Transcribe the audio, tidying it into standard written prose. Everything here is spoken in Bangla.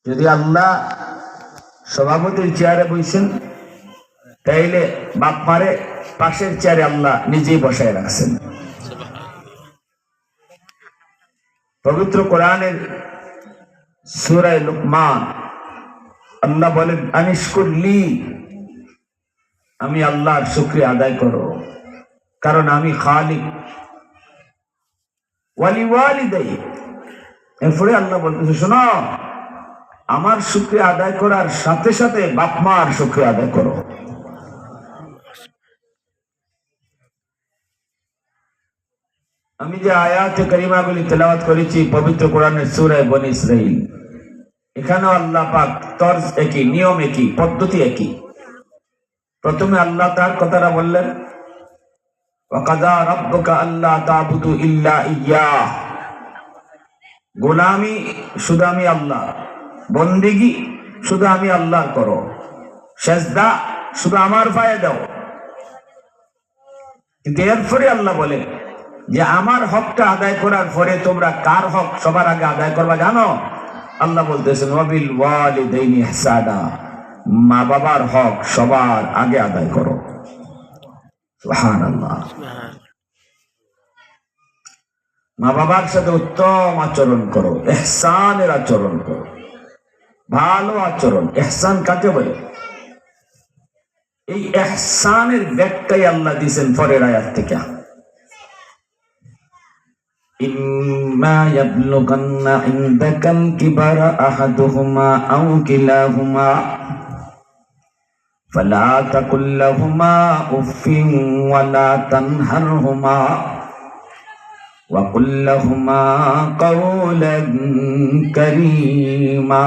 যদি আল্লাহ সভাপতির চেয়ারে বসেন, তাইলে বাপ মারে পাশের চেয়ারে আল্লাহ নিজেই বসায় রাখছেন। পবিত্র কোরআনের সূরা লুকমান আল্লাহ বলেন, আনিশকুরলি, আমি আল্লাহর শুকরিয়া আদায় করো, কারণ আমি খালিক। ওয়ালিওয়ালিদাই, এরপরে আল্লাহ বলতেছে, শোনো, আমার শুকরিয়া আদায় করার সাথে সাথে বাপ মার শুকরিয়া আদায় করো। আমি যে আয়াতে কারিমাগুলি তেলাওয়াত করেছি পবিত্র কোরআনের সূরা বনী ইসরাঈল, এখানেও আল্লাহ পাক তর্জ একই, নিয়ম একই, পদ্ধতি একই। প্রথমে আল্লাহ তার কথাটা বললেন, ওয়াকাযা রাব্বুকা আল্লা তা'বুদু ইল্লা ইয়্যাহ, গোলামি শুধু আমি আল্লাহ, বন্দেগী শুধু আমি আল্লাহর করো, সেজদা শুধু আমার পায়ে দাও। কিন্তু এরপরে আল্লাহ বলে যে আমার হকটা আদায় করার পরে তোমরা কার হক সবার আগে আদায় করবা জানো? আল্লাহ বলতেছেন, ওয়াবিল ওয়ালিদাইনি ইহসানা, মা বাবার হক সবার আগে আদায় করো। সুবহানাল্লাহ। মা বাবার সাথে উত্তম আচরণ করো, ইহসানের আচরণ করো, ভালো আচরণ। ইহসান কাকে বলে? এই ইহসানের ব্যাখ্যাই আল্লাহ দিয়েছেন পরের আয়াত থেকে। ইম্মা ইয়াবলুগান্না ইনদাকাল কিবারা আহাদুহুমা আও কিলাহুমা ফালা তাকুল লাহুমা উফিন ওয়ালা তানহারহুমা ওয়া কুল লাহুমা কাওলান কারীমা।